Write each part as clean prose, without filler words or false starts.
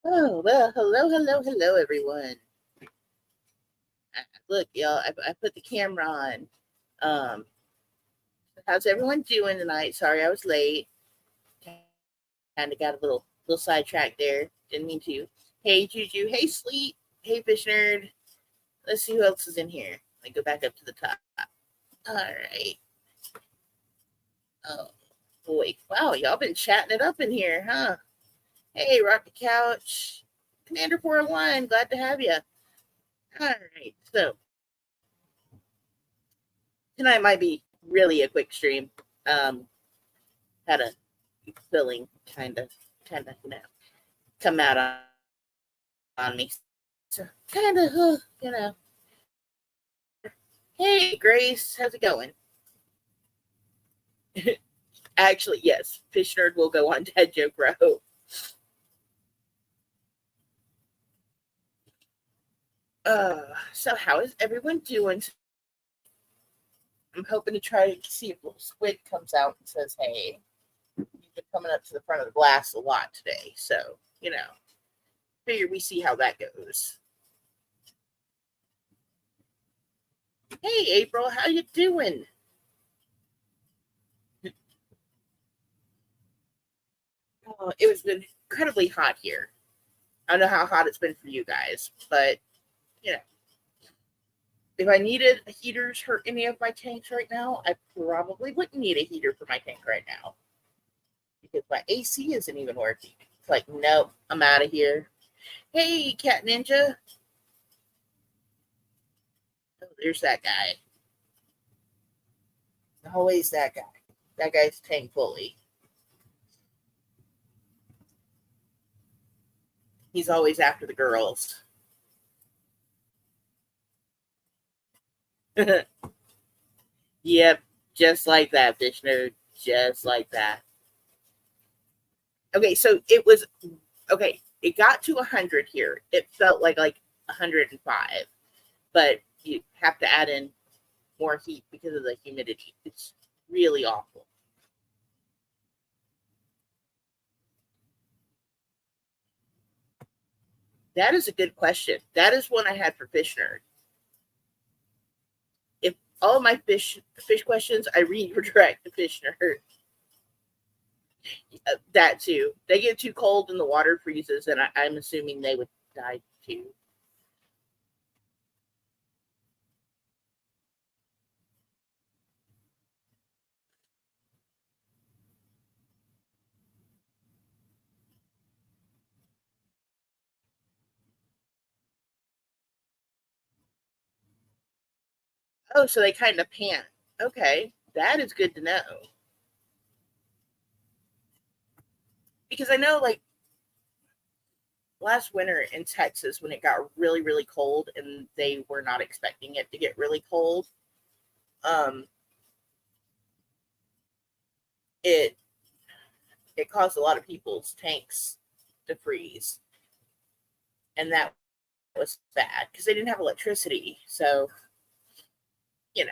Oh, well, hello, everyone. Look, y'all, I put the camera on. Um, how's everyone doing tonight? Sorry I was late. Kind of got a little sidetracked there. Didn't mean to. Hey, Juju. Hey, Sleep. Hey, Fish Nerd. Let's see who else is in here. Let me go back up to the top. All right. Oh, boy. Wow, y'all been chatting it up in here, huh? Hey, Rocket Couch. Commander 401, glad to have you. All right. So, tonight might be really a quick stream. Had a feeling kind of come out on me. So kind of. Hey Grace, how's it going? Actually, yes, Fish Nerd will go on Dad Joke Row. So how is everyone doing? I'm hoping to try to see if little Squid comes out and says, "Hey, you've been coming up to the front of the glass a lot today." So figure we see how that goes. Hey April, how you doing? Oh, it was been incredibly hot here. I don't know how hot it's been for you guys, but you know, if I needed heaters for any of my tanks right now, I probably wouldn't need a heater for my tank right now because my AC isn't even working. It's like, nope, I'm out of here. Hey, Cat Ninja. Oh, there's that guy. Always that guy. That guy's tank fully. He's always after the girls. Yep, just like that, fish nerd. Just like that. Okay, so it was okay. It got to 100 here. It felt like 105, but you have to add in more heat because of the humidity. It's really awful. That is a good question. That is one I had for Fish Nerd. If all of my fish questions, I redirect to Fish Nerd. That too. They get too cold and the water freezes, and I'm assuming they would die too. Oh, so they kind of pant. Okay, that is good to know. Because I know, like, last winter in Texas when it got really, really cold and they were not expecting it to get really cold, um, it it caused a lot of people's tanks to freeze, and that was bad because they didn't have electricity. So you know,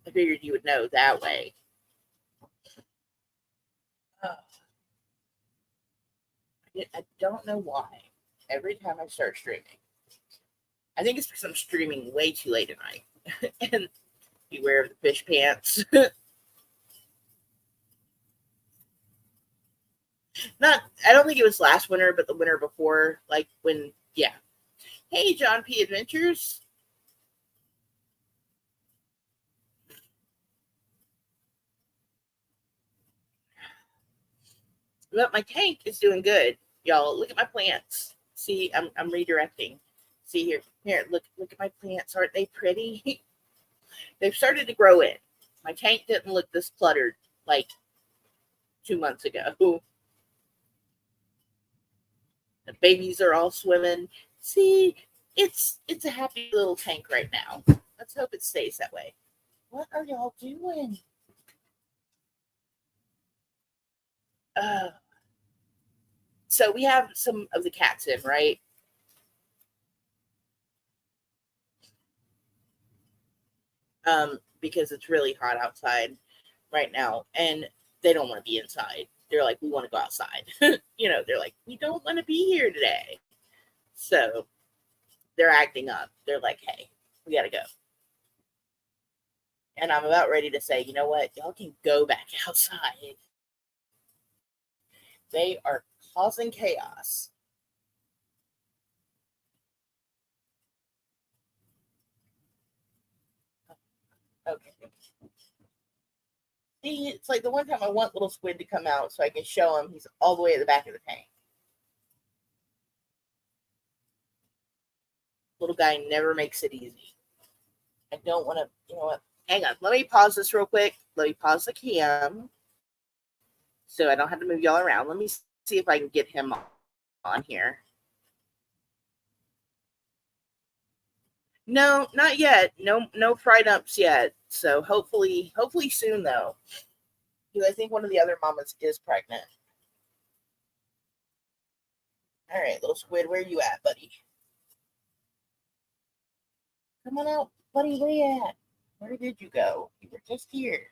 I figured you would know that way. Uh, I don't know why. Every time I start streaming, I think it's because I'm streaming way too late at night, and beware of the fish pants. Not, I don't think it was last winter, but the winter before, like when, yeah. Hey, John P. Adventures. But my tank is doing good, y'all. Look at my plants. See, I'm redirecting. See here. Look at my plants. Aren't they pretty? They've started to grow in. My tank didn't look this cluttered like 2 months ago. The babies are all swimming. See, it's a happy little tank right now. Let's hope it stays that way. What are y'all doing? Uh, so we have some of the cats in, right? Because it's really hot outside right now, and they don't want to be inside. they're like, we want to go outside. They're like, we don't want to be here today. So they're acting up. They're like, hey, we got to go. And I'm about ready to say, you know what? Y'all can go back outside. They are causing chaos. Okay. See, it's like the one time I want little squid to come out so I can show him he's all the way at the back of the tank. Little guy never makes it easy. I don't want to, you know what? Hang on. Let me pause this real quick. Let me pause the cam so I don't have to move y'all around. Let me see if I can get him on here. No, not yet. No fried ups yet. So hopefully soon though. Because I think one of the other mamas is pregnant. All right, little squid, where you at, buddy? Come on out, buddy. Where you at? Where did you go? You were just here.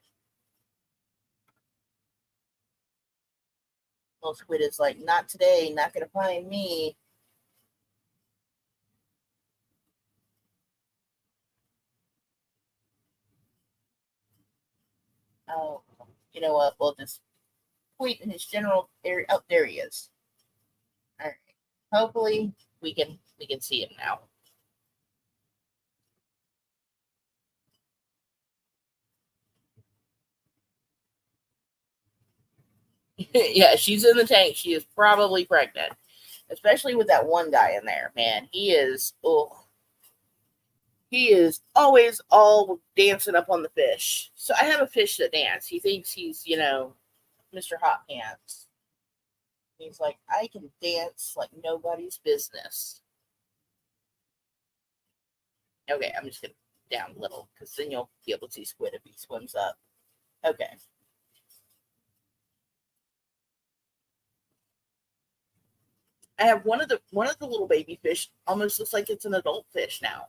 Little squid is like, not today. Not gonna find me. Oh, you know what? We'll just point in his general area. Oh, there he is. All right. Hopefully we can see him now. Yeah, she's in the tank. She is probably pregnant, especially with that one guy in there. Man, he is. Oh, he is always all dancing up on the fish. So I have a fish that dance. He thinks he's Mr. Hot Pants. He's like, I can dance like nobody's business. Okay, I'm just gonna down a little because then you'll be able to see squid if he swims up. Okay. I have one of the little baby fish almost looks like it's an adult fish now.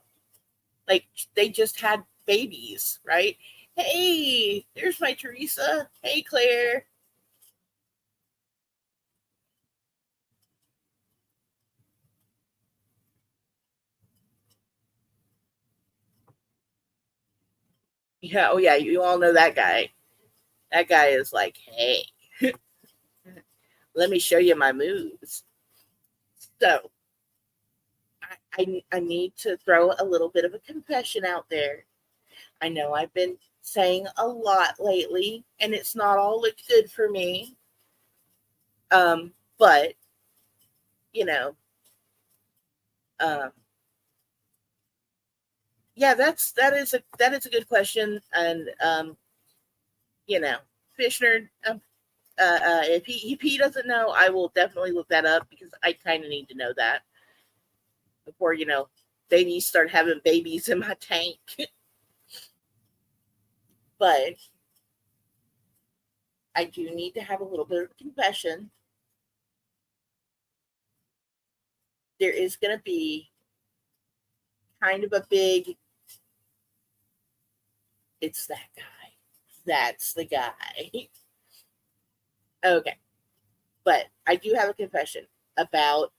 Like they just had babies, right? Hey, there's my Teresa. Hey, Claire. Yeah, oh yeah, you all know that guy. That guy is like, hey, let me show you my moves. So I need to throw a little bit of a confession out there. I know I've been saying a lot lately, and it's not all looked good for me. But you know, um, yeah, that is a good question, and you know, Fishner, if he doesn't know, I will definitely look that up because I kind of need to know that before babies start having babies in my tank. But I do need to have a little bit of confession. There is going to be kind of a big. It's that guy. That's the guy. Okay, but I do have a confession about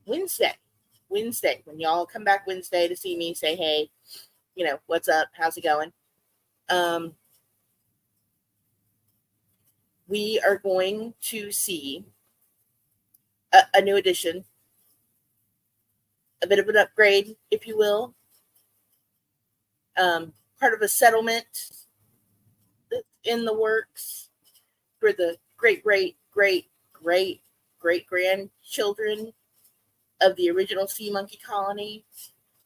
Wednesday. Wednesday, when y'all come back Wednesday to see me, say, hey, what's up? How's it going? Um, we are going to see a new edition, a bit of an upgrade, if you will. Part of a settlement that's in the works for the great grandchildren of the original sea monkey colony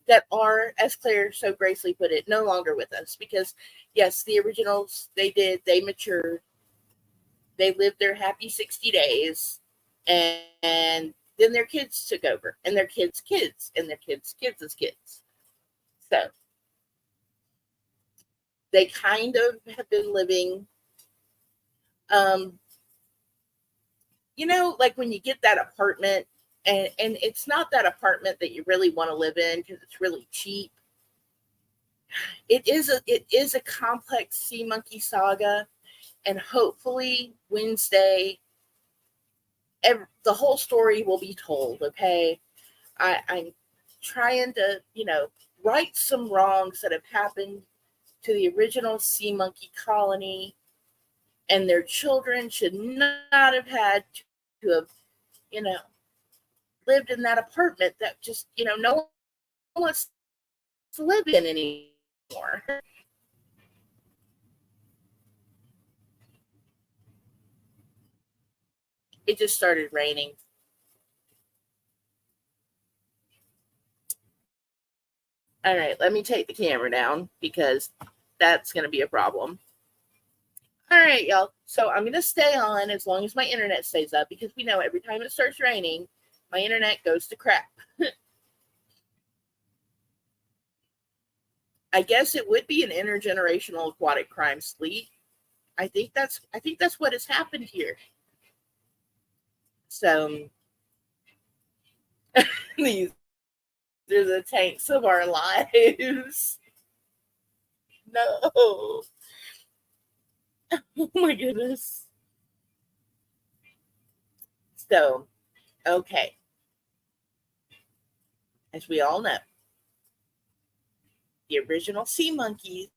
that are, as Claire so gracefully put it, no longer with us. Because, yes, the originals, they matured. They lived their happy 60 days. And then their kids took over. And their kids' kids. And their kids' kids' kids. So, they kind of have been living, like when you get that apartment, and it's not that apartment that you really want to live in because it's really cheap. it is a complex sea monkey saga, and hopefully Wednesday, the whole story will be told. Okay, I'm trying to right some wrongs that have happened to the original sea monkey colony, and their children should not have had to have you know lived in that apartment that just no one wants to live in anymore. It just started raining. All right, let me take the camera down because that's going to be a problem. All right, y'all. So I'm going to stay on as long as my internet stays up because we know every time it starts raining, my internet goes to crap. I guess it would be an intergenerational aquatic crime sleep. I think that's what has happened here. So these are the tanks of our lives. No. Oh my goodness. So, okay. As we all know, the original sea monkeys,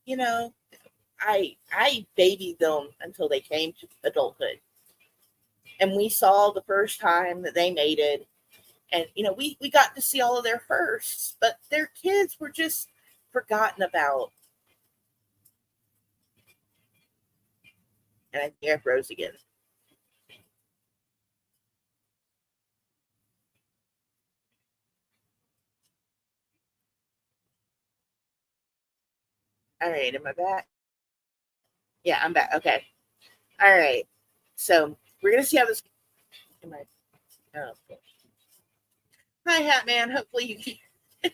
you know, I babied them until they came to adulthood. And we saw the first time that they mated. And we got to see all of their firsts, but their kids were just forgotten about. And I think I froze again. All right, am I back? Yeah, I'm back. Okay. All right. So we're gonna see how this. Am I? Oh, hi, Hat Man. Hopefully you can.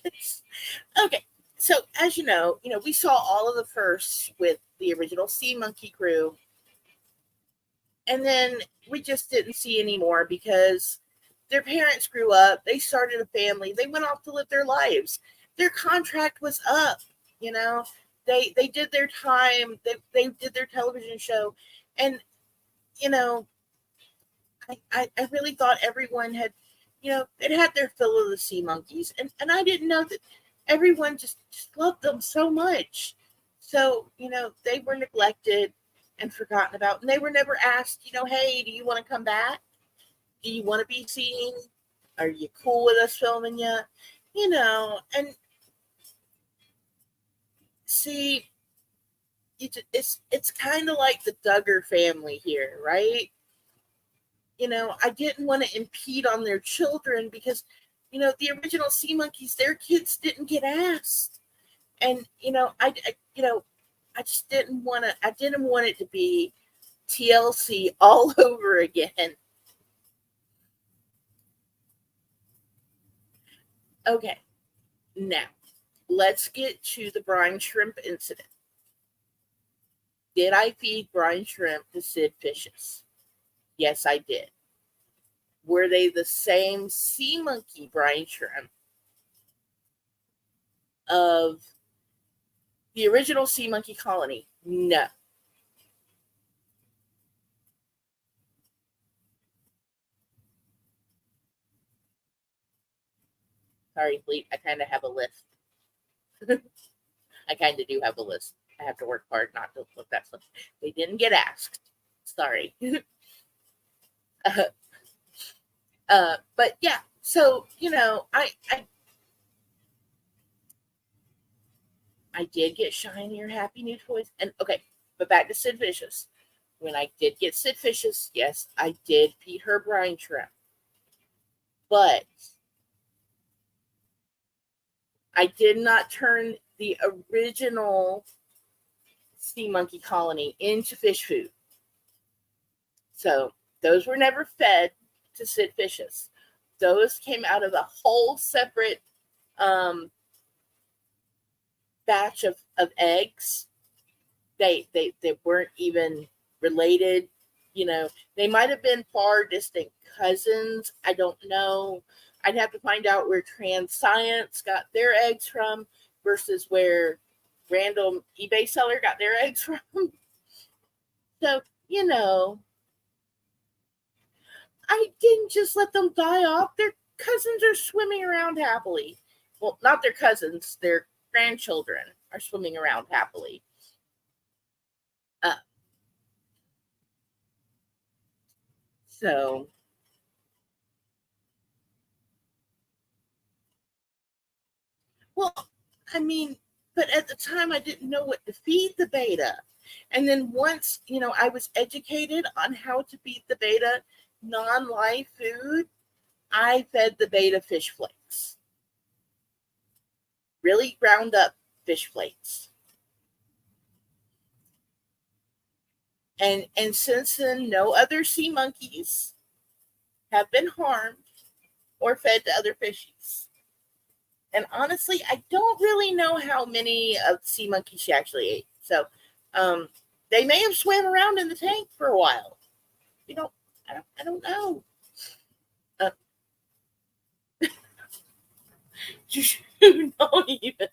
Okay. So as we saw all of the firsts with the original Sea Monkey crew, and then we just didn't see any more because their parents grew up, they started a family, they went off to live their lives. Their contract was up, you know. They did their time, they did their television show, and you know, I really thought everyone had, it had their fill of the sea monkeys, and I didn't know that everyone just loved them so much. So they were neglected and forgotten about, and they were never asked, hey, do you want to come back? Do you want to be seen? Are you cool with us filming you? And see, it's kind of like the Duggar family here, right? I didn't want to impede on their children because, the original Sea Monkeys, their kids didn't get asked, and I just didn't want to. I didn't want it to be TLC all over again. Okay, now let's get to the brine shrimp incident. Did I feed brine shrimp to Sid Vicious? Yes, I did. Were they the same sea monkey brine shrimp of the original sea monkey colony? No. Sorry, Fleet. I kind of have a list. I kind of do have a list. I have to work hard not to look that stuff. They didn't get asked. Sorry. uh, but yeah, so I did get shinier Happy New toys, and okay, but back to Sid Vicious. When I did get Sid Vicious, yes, I did feed her brine shrimp, but I did not turn the original sea monkey colony into fish food. So those were never fed to Sid Vicious. Those came out of a whole separate batch of eggs. They weren't even related. They might have been far distant cousins. I don't know. I'd have to find out where Trans Science got their eggs from versus where random eBay seller got their eggs from. So, I didn't just let them die off. Their cousins are swimming around happily. Well, not their cousins, their grandchildren are swimming around happily. So, well, I mean, but at the time I didn't know what to feed the beta. And then once, I was educated on how to feed the beta non-live food, I fed the beta fish flakes. Really ground up fish flakes. And since then, no other sea monkeys have been harmed or fed to other fishies. And honestly, I don't really know how many of the sea monkeys she actually ate. So they may have swam around in the tank for a while. I don't know. Don't even.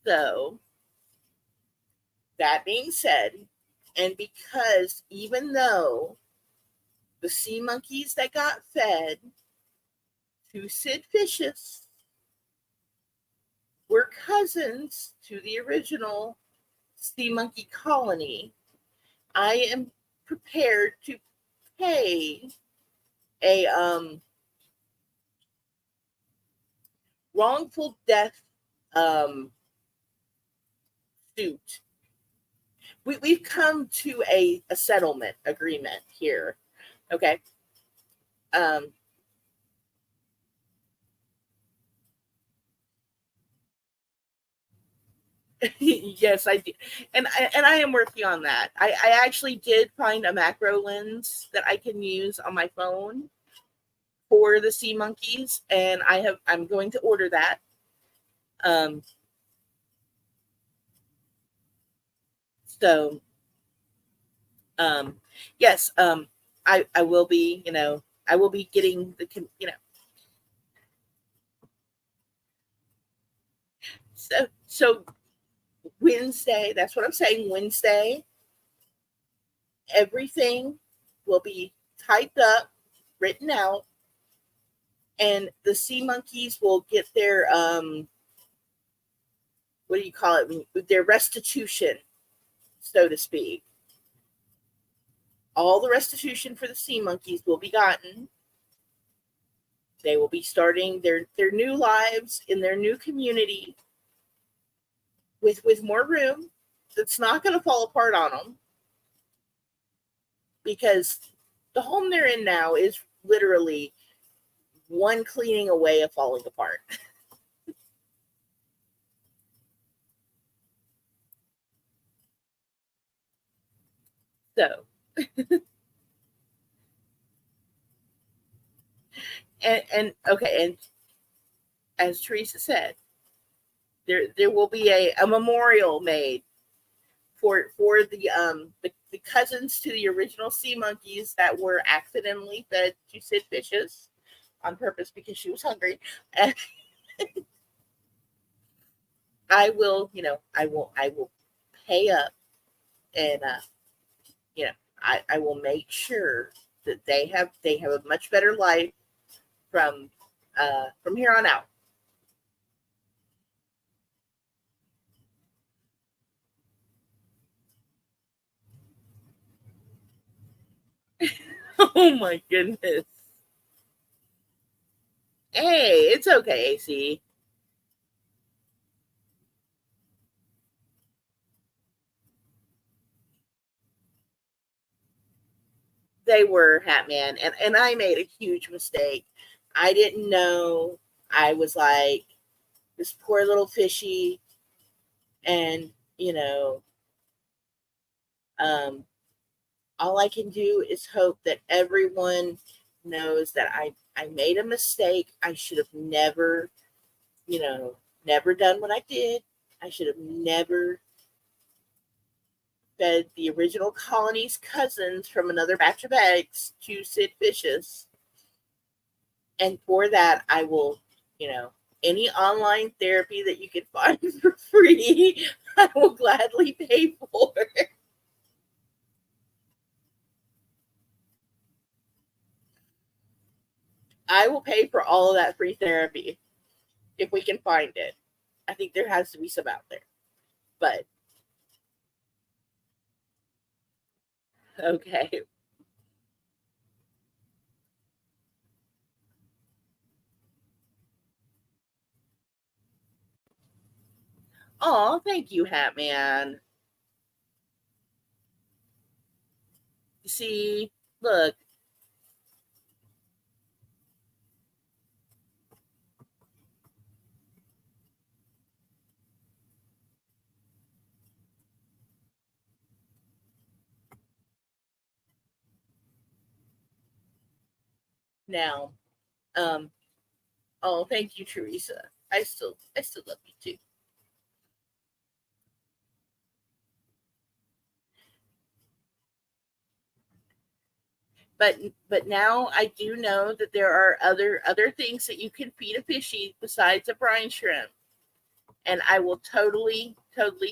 So, that being said, and because even though the sea monkeys that got fed to Sid Vicious were cousins to the original sea monkey colony, I am prepared to pay a wrongful death suit. We've come to a settlement agreement here. Okay. Yes, I do. And I am working on that. I actually did find a macro lens that I can use on my phone for the sea monkeys, and I'm going to order that. So yes, I will be, I will be getting the, so Wednesday, that's what I'm saying. Wednesday, everything will be typed up, written out, and the sea monkeys will get their what do you call it? Their restitution, so to speak. All the restitution for the sea monkeys will be gotten. They will be starting their new lives in their new community with more room. That's not going to fall apart on them, because the home they're in now is literally one cleaning away of falling apart. So, and okay, and as Teresa said, there will be a memorial made for the cousins to the original sea monkeys that were accidentally fed to Sid Vicious on purpose because she was hungry. And I will, I will pay up, and I will make sure that they have a much better life from here on out. Oh my goodness. Hey, it's okay, AC. They were, Hatman, and I made a huge mistake. I didn't know. I was like, this poor little fishy, and um, all I can do is hope that everyone knows that I made a mistake. I should have never, never done what I did. I should have never fed the original colony's cousins from another batch of eggs to Sid Vicious. And for that, I will, any online therapy that you can find for free, I will gladly pay for. I will pay for all of that free therapy if we can find it. I think there has to be some out there. But okay. Oh, thank you, Hat Man. You see, look, now. Um, oh, thank you, Teresa. I still love you too. But now I do know that there are other things that you can feed a fishy besides a brine shrimp, and I will totally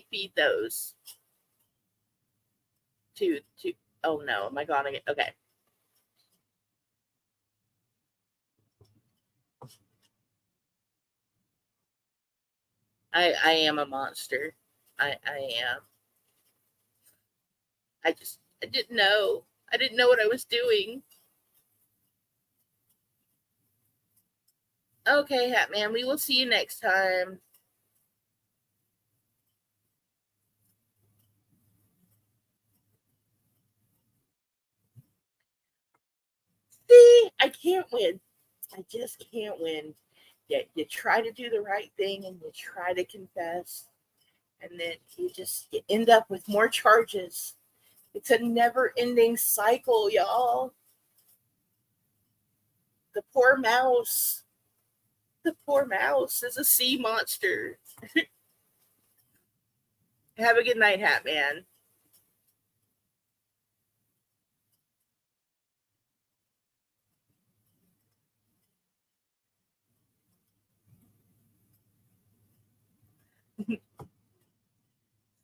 feed those to. Oh no, am I gonna get okay? I am a monster. I am. I didn't know. I didn't know what I was doing. Okay, Hat Man, we will see you next time. See, I can't win. I just can't win. You try to do the right thing and you try to confess, and then you end up with more charges. It's a never ending cycle, y'all. The poor mouse. The poor mouse is a sea monster. Have a good night, Hat Man.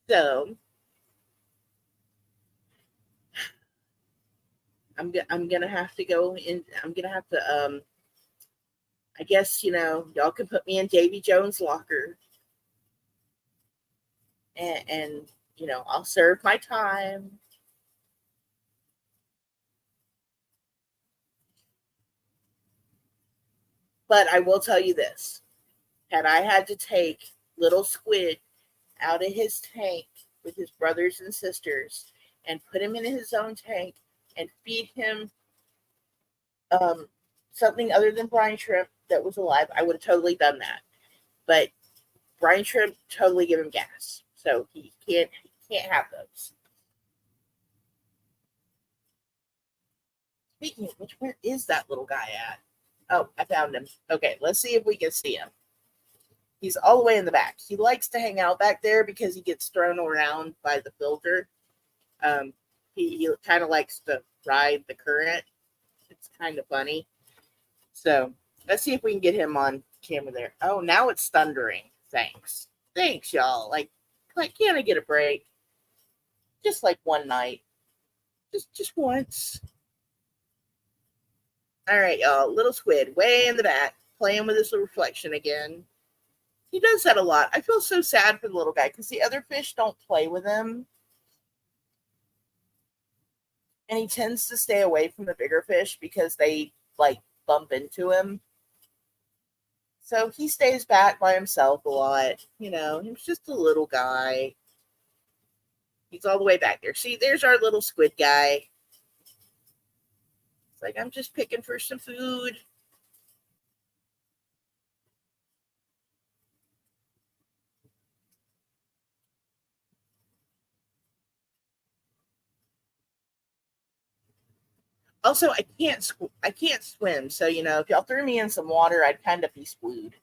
So I'm gonna have to go in. I'm gonna have to I guess y'all can put me in Davy Jones' locker, and I'll serve my time. But I will tell you this: had I had to take little Squid out of his tank with his brothers and sisters and put him in his own tank and feed him um, something other than brine shrimp that was alive, I would have totally done that. But brine shrimp totally give him gas, so he can't have those. Speaking of which, where is that little guy at? Oh, I found him. Okay, let's see if we can see him. He's all the way in the back. He likes to hang out back there because he gets thrown around by the filter. Um, he kind of likes to ride the current. It's kind of funny. So let's see if we can get him on camera there. Oh, now it's thundering. Thanks. Thanks, y'all. Like, can I get a break? Just like one night. Just once. All right, y'all. Little Squid way in the back, playing with his reflection again. He does that a lot. I feel so sad for the little guy because the other fish don't play with him. And he tends to stay away from the bigger fish because they like bump into him. So he stays back by himself a lot. He's just a little guy. He's all the way back there. See, there's our little squid guy. It's like, I'm just picking for some food. Also, I can't swim. So, if y'all threw me in some water, I'd kind of be screwed.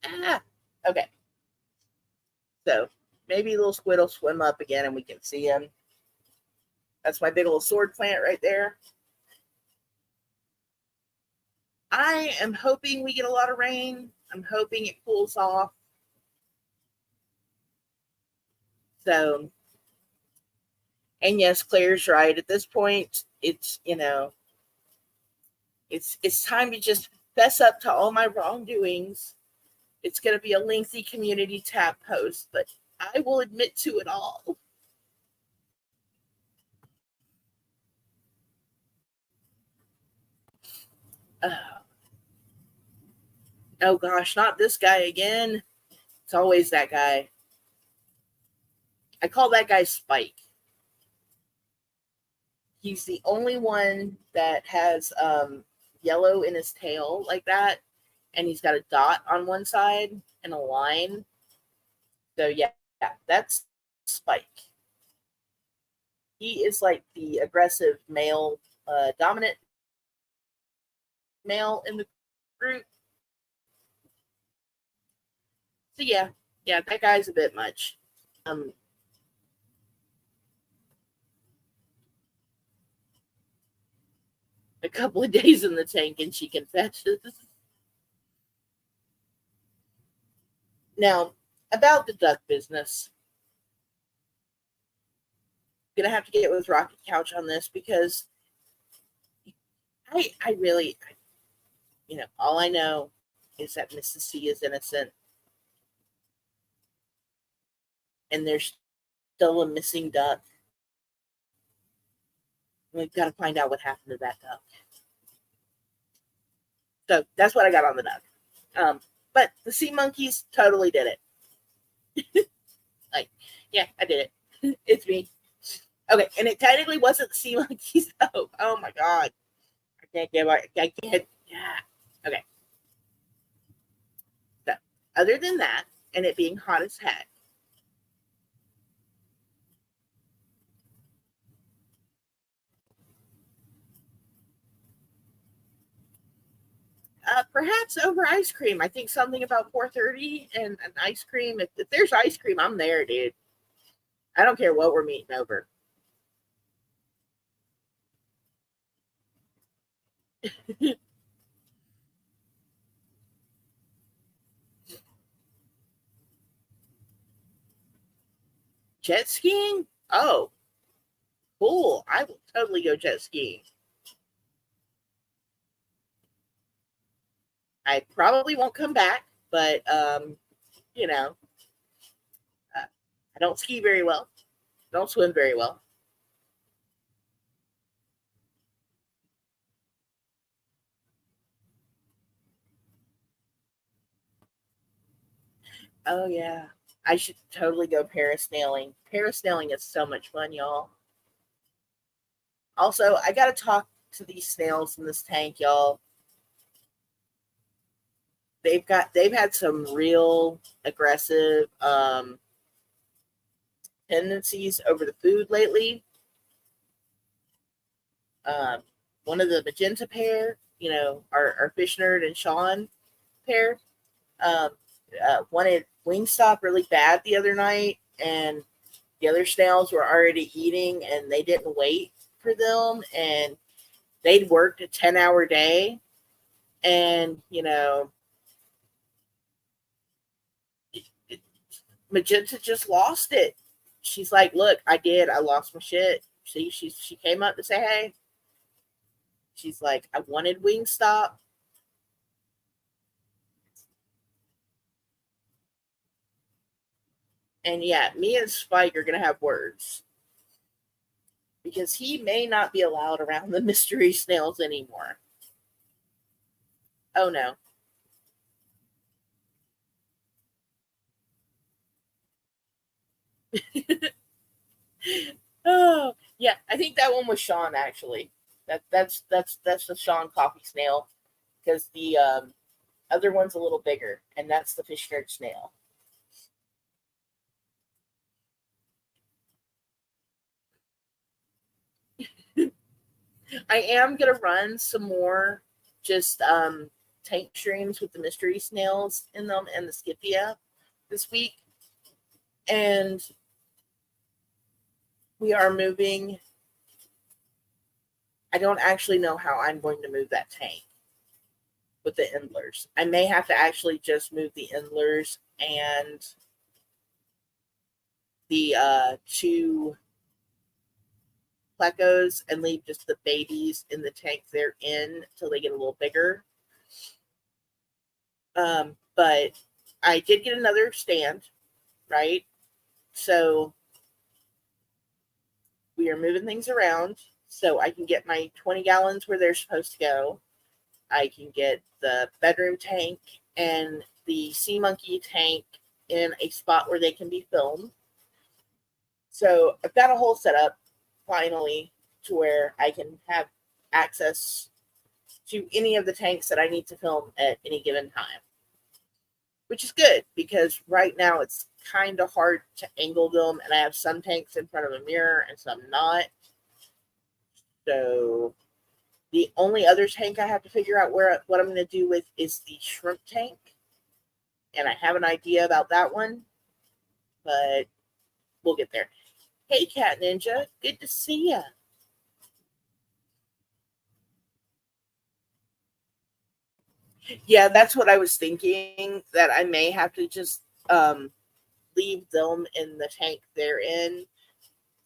Ah, okay. So maybe little squid will swim up again and we can see him. That's my big old sword plant right there. I am hoping we get a lot of rain. I'm hoping it cools off. So, and yes, Claire's right. At this point, it's, it's time to just fess up to all my wrongdoings. It's going to be a lengthy community tab post, but I will admit to it all. Oh gosh, not this guy again. It's always that guy. I call that guy Spike. He's the only one that has yellow in his tail like that, and he's got a dot on one side and a line. So yeah, that's Spike. He is like the aggressive male, dominant male in the group. So yeah, that guy's a bit much. A couple of days in the tank and she confesses. Now, about the duck business, I'm gonna have to get with Rocket Couch on this because I really, all I know is that Mrs. C is innocent, and there's still a missing duck. We've got to find out what happened to that duck. So that's what I got on the duck. But the sea monkeys totally did it. Like, yeah, I did it. It's me. Okay, and it technically wasn't the sea monkeys though. Oh my god, I can't. Yeah. Okay. So, other than that, and it being hot as heck, perhaps over ice cream. I think something about 4:30 and an ice cream. If there's ice cream, I'm there, dude. I don't care what we're meeting over. Jet skiing? Oh, cool. I will totally go jet skiing. I probably won't come back, but you know, I don't ski very well. Don't swim very well. Oh yeah. I should totally go parasailing. Parasailing is so much fun, y'all. Also, I gotta talk to these snails in this tank, y'all. They've had some real aggressive tendencies over the food lately. Um, one of the magenta pair, our fish nerd and Sean pair, um, wanted Wingstop really bad the other night, and the other snails were already eating, and they didn't wait for them, and they'd worked a 10-hour day, and Magenta just lost it. She's like, "Look, I did. I lost my shit." See, she came up to say hey. She's like, "I wanted Wingstop." And yeah, me and Spike are gonna have words because he may not be allowed around the mystery snails anymore. Oh no. Oh yeah, I think that one was Sean actually. That's the Sean coffee snail because the other one's a little bigger, and that's the fish nerd snail. I am gonna run some more just tank streams with the mystery snails in them and the Scipia this week. And we are moving. I don't actually know how I'm going to move that tank. with the endlers. I may have to actually just move the endlers and the two plecos and leave just the babies in the tank they're in till they get a little bigger. But I did get another stand, right? So we are moving things around so I can get my 20 gallons where they're supposed to go. I can get the bedroom tank and the Sea Monkey tank in a spot where they can be filmed. So I've got a whole setup finally to where I can have access to any of the tanks that I need to film at any given time, which is good because right now it's kind of hard to angle them, and I have some tanks in front of a mirror and some not. So the only other tank I have to figure out what I'm going to do with is the shrimp tank, and I have an idea about that one, but we'll get there. Hey, Cat Ninja, good to see ya. Yeah, that's what I was thinking, that I may have to just leave them in the tank they're in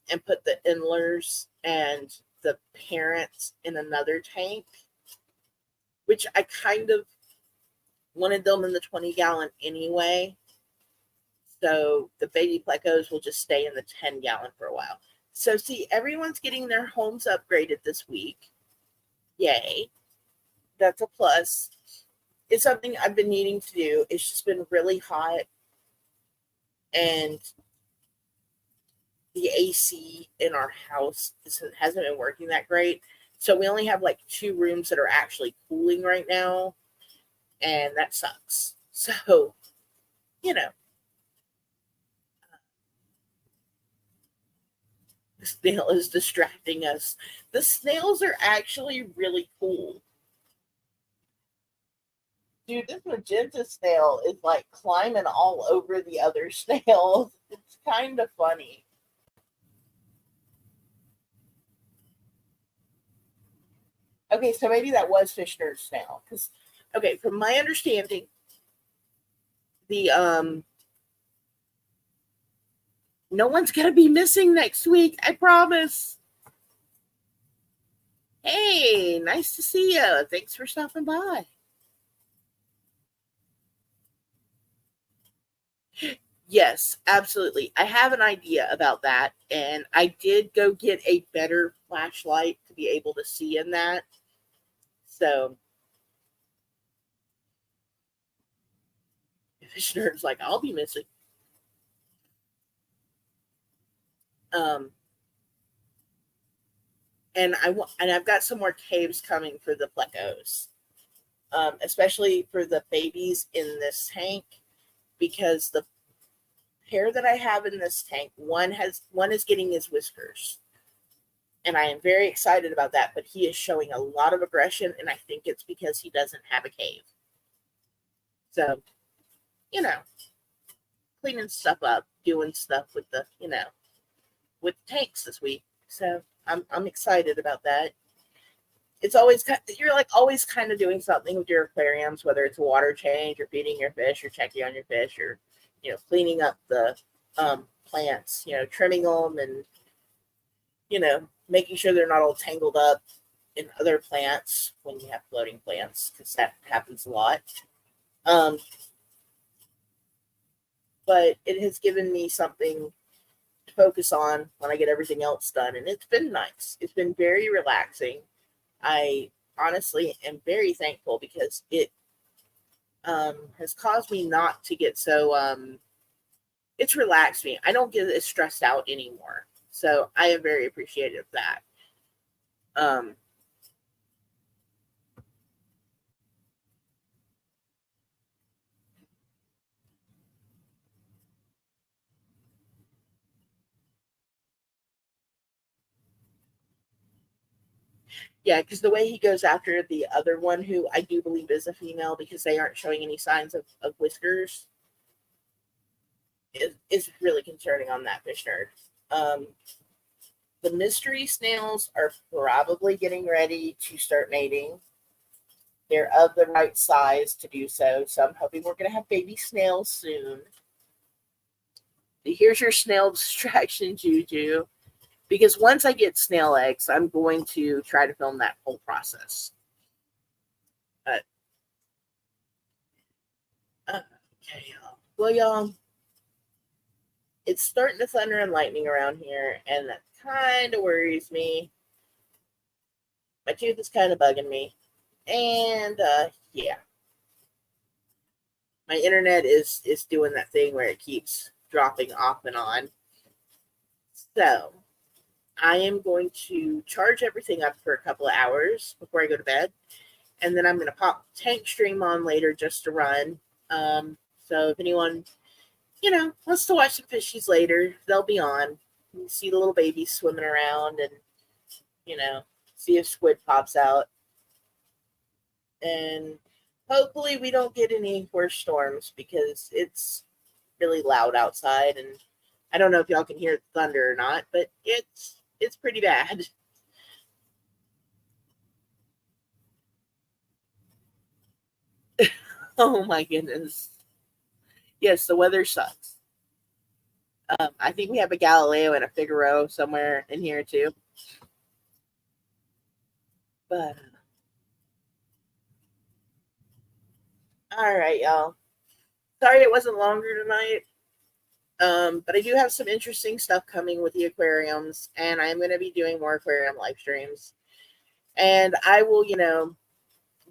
and put the endlers and the parents in another tank, which I kind of wanted them in the 20 gallon anyway. So the baby plecos will just stay in the 10 gallon for a while. So see, everyone's getting their homes upgraded this week. Yay. That's a plus. It's something I've been needing to do. It's just been really hot, and the AC in our house hasn't been working that great. So we only have like 2 rooms that are actually cooling right now, and that sucks. So, you know, the snail is distracting us. The snails are actually really cool. Dude, this magenta snail is like climbing all over the other snails. It's kind of funny. Okay, so maybe that was fish nerd snail. Because, okay, from my understanding, the no one's gonna be missing next week. I promise. Hey, nice to see you. Thanks for stopping by. Yes, absolutely. I have an idea about that, and I did go get a better flashlight to be able to see in that. So, Fish Nerd's like, I'll be missing. Um, and I've got some more caves coming for the plecos, especially for the babies in this tank, because the pair that I have in this tank, one is getting his whiskers, and I am very excited about that. But he is showing a lot of aggression, and I think it's because he doesn't have a cave. So, you know, cleaning stuff up, doing stuff with the with tanks this week. So I'm excited about that. It's always you're like always kind of doing something with your aquariums, whether it's a water change or feeding your fish or checking on your fish or cleaning up the plants, trimming them and making sure they're not all tangled up in other plants when you have floating plants, because that happens a lot. Um, but it has given me something to focus on when I get everything else done, and it's been nice. It's been very relaxing. I honestly am very thankful because it has caused me not to get so it's relaxed me. I don't get as stressed out anymore. So I am very appreciative of that. Um, yeah, because the way he goes after the other one, who I do believe is a female because they aren't showing any signs of whiskers, is really concerning on that fish nerd. The mystery snails are probably getting ready to start mating. They're of the right size to do so. So I'm hoping we're going to have baby snails soon. Here's your snail distraction, Juju. Because once I get snail eggs, I'm going to try to film that whole process. But, okay, y'all. Well, y'all, it's starting to thunder and lightning around here, and that kind of worries me. My tooth is kind of bugging me. And, yeah. My internet is doing that thing where it keeps dropping off and on. So, I am going to charge everything up for a couple of hours before I go to bed. And then I'm going to pop Tank Stream on later just to run. So if anyone, wants to watch some fishies later, they'll be on. You can see the little babies swimming around and, see if squid pops out. And hopefully we don't get any worse storms because it's really loud outside. And I don't know if y'all can hear the thunder or not, but it's pretty bad. Oh my goodness. Yes, the weather sucks. I think we have a Galileo and a Figaro somewhere in here too. But all right, y'all. Sorry it wasn't longer tonight. But I do have some interesting stuff coming with the aquariums, and I'm going to be doing more aquarium live streams. And I will,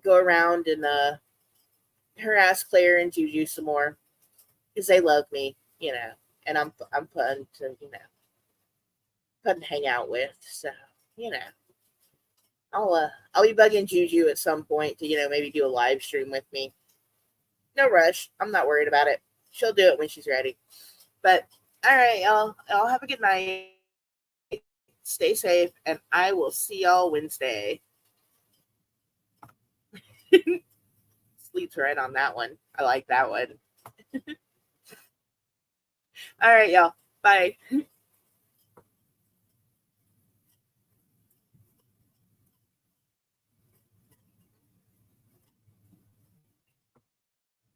go around and harass Claire and Juju some more because they love me, and I'm fun to, fun to hang out with. So, you know, I'll be bugging Juju at some point to, maybe do a live stream with me. No rush. I'm not worried about it. She'll do it when she's ready. But all right, y'all. Y'all have a good night. Stay safe, and I will see y'all Wednesday. Sleeps right on that one. I like that one. All right, y'all. Bye.